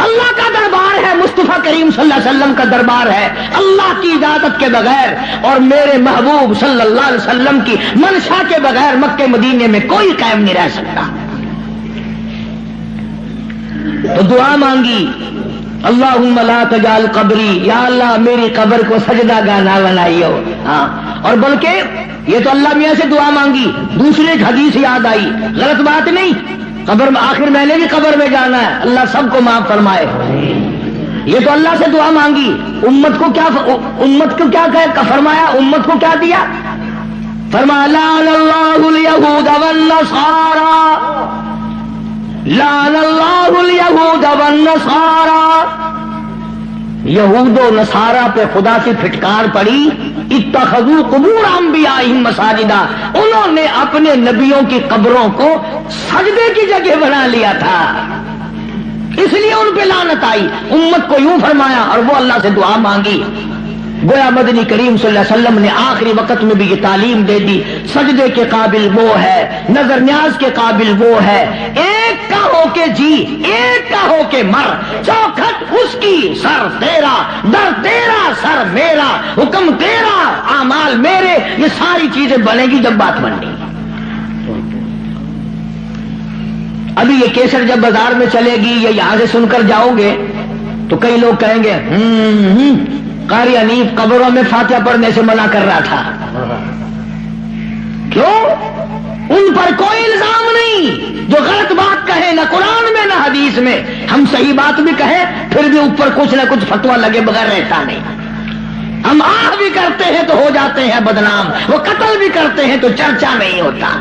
اللہ کا دربار ہے, مصطفیٰ کریم صلی اللہ علیہ وسلم کا دربار ہے, اللہ کی اجازت کے بغیر اور میرے محبوب صلی اللہ علیہ وسلم کی منشا کے بغیر مکے مدینے میں کوئی قائم نہیں رہ سکتا. تو دعا مانگی اللہم لا تجعل قبری, یا اللہ میری قبر کو سجدہ گانا بنائیو. ہاں, اور بلکہ یہ تو اللہ میاں سے دعا مانگی, دوسری ایک حدیث یاد آئی, غلط بات نہیں, قبر میں آخر میں نے بھی قبر میں جانا ہے, اللہ سب کو معاف فرمائے. یہ تو اللہ سے دعا مانگی, امت کو کیا فرمایا, امت کو کیا دیا, فرمایا لعن اللہ الیہود والنصارى, لعن اللہ الیہود والنصارى, یہود و نصارہ پہ خدا سے پھٹکار پڑی. اتخذوا قبور انبیائہم مساجدا, انہوں نے اپنے نبیوں کی قبروں کو سجدے کی جگہ بنا لیا تھا, اس لیے ان پہ لعنت آئی. امت کو یوں فرمایا اور وہ اللہ سے دعا مانگی. گویا مدنی کریم صلی اللہ علیہ وسلم نے آخری وقت میں بھی یہ تعلیم دے دی, سجدے کے قابل وہ ہے, نظر نیاز کے قابل وہ ہے, ایک کا ہو کے جی, ایک کا ہو کے مر, چوکھٹ اس کی سر تیرا, در تیرا سر میرا, حکم تیرا اعمال میرے, یہ ساری چیزیں بنے گی جب بات بننی. ابھی یہ کیسر جب بازار میں چلے گی یا یہاں سے سن کر جاؤ گے تو کئی لوگ کہیں گے قاری حنیف قبروں میں فاتحہ پڑھنے سے منع کر رہا تھا. کیوں؟ ان پر کوئی الزام نہیں جو غلط بات کہے, نہ قرآن میں نہ حدیث میں. ہم صحیح بات بھی کہیں پھر بھی اوپر کچھ نہ کچھ فتویٰ لگے بغیر رہتا نہیں. ہم آہ بھی کرتے ہیں تو ہو جاتے ہیں بدنام, وہ قتل بھی کرتے ہیں تو چرچا نہیں ہوتا.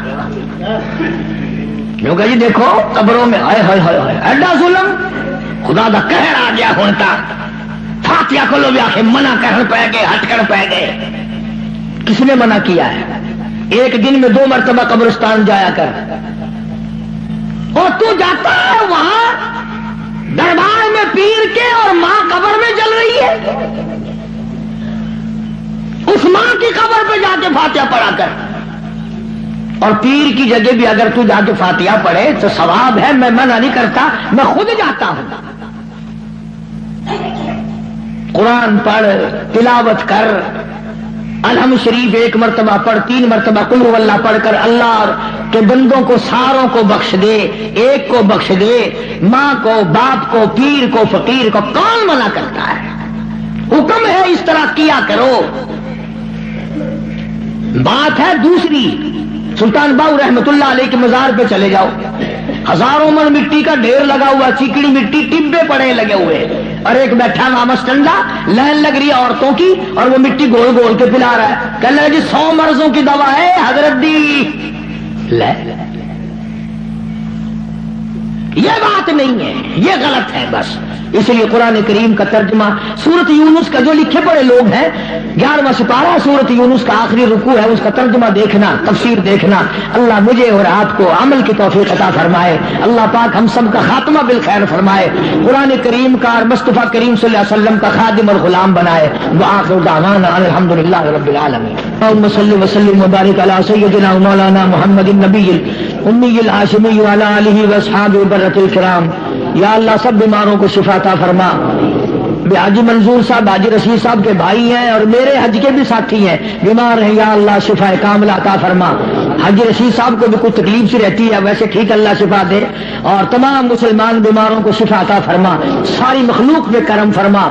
کیونکہ جی دیکھو قبروں میں ہائے ہائے ہائے ایڈا ظلم, خدا دا قہر آ گیا ہوتا. فاتحہ کو لوگ آخر منع کر پہ گئے, ہٹ کر پہ گئے. کس نے منع کیا ہے؟ ایک دن میں 2 مرتبہ قبرستان جایا کر, اور تو جاتا ہے وہاں دربار میں پیر کے اور ماں قبر میں جل رہی ہے. ماں کی قبر پہ جا کے فاتحہ پڑھا کر، اور پیر کی جگہ بھی اگر تو جا کے فاتحہ پڑھے تو ثواب ہے، میں منع نہیں کرتا، میں خود جاتا ہوں۔ قرآن پڑھ، تلاوت کر، الحمد شریف 1 مرتبہ پڑھ، 3 مرتبہ قل هو اللہ پڑھ کر اللہ کے بندوں کو ساروں کو بخش دے، ایک کو بخش دے، ماں کو، باپ کو، پیر کو، فقیر کو، کون منع کرتا ہے؟ حکم ہے اس طرح کیا کرو۔ بات ہے دوسری، سلطان باؤ رحمت اللہ علیہ کے مزار پہ چلے جاؤ، ہزاروں من مٹی کا ڈھیر لگا ہوا، چیکڑی مٹی، ٹبے پڑے لگے ہوئے، اور ایک بیٹھا نامس ٹنڈا، لائن لگ رہی ہے عورتوں کی، اور وہ مٹی گول گول کے پلا رہا ہے، کہنے لگا جی 100 مرضوں کی دوا ہے حضرت دی، لے یہ بات نہیں ہے، یہ غلط ہے بس۔ اس لیے قرآن کریم کا ترجمہ سورت یونس کا جو لکھے پڑے لوگ ہیں، 11واں سپارہ سورت یونس کا آخری رکوع ہے، اس کا ترجمہ دیکھنا، تفسیر دیکھنا۔ اللہ مجھے اور آپ کو عمل کی توفیق عطا فرمائے، اللہ پاک ہم سب کا خاتمہ بالخیر فرمائے، قرآن کریم کا اور مصطفیٰ کریم صلی اللہ علیہ وسلم کا خادم اور غلام بنائے۔ وآخر دعوانا الحمدللہ رب العالمین۔ اللہم صل وسلم وبارک علی سیدنا مولانا محمد النبی الامی الہاشمی وعلی آلہ واصحابہ برۃ الکرام۔ یا اللہ سب بیماروں کو شفا عطا فرما۔ حاجی منظور صاحب، حاجی رشید صاحب کے بھائی ہیں اور میرے حج کے بھی ساتھی ہیں، بیمار ہیں، یا اللہ شفا کاملہ عطا فرما۔ حاجی رشید صاحب کو بھی کوئی تکلیف سی رہتی ہے، ویسے ٹھیک اللہ شفا دے، اور تمام مسلمان بیماروں کو شفا عطا فرما، ساری مخلوق پہ کرم فرما۔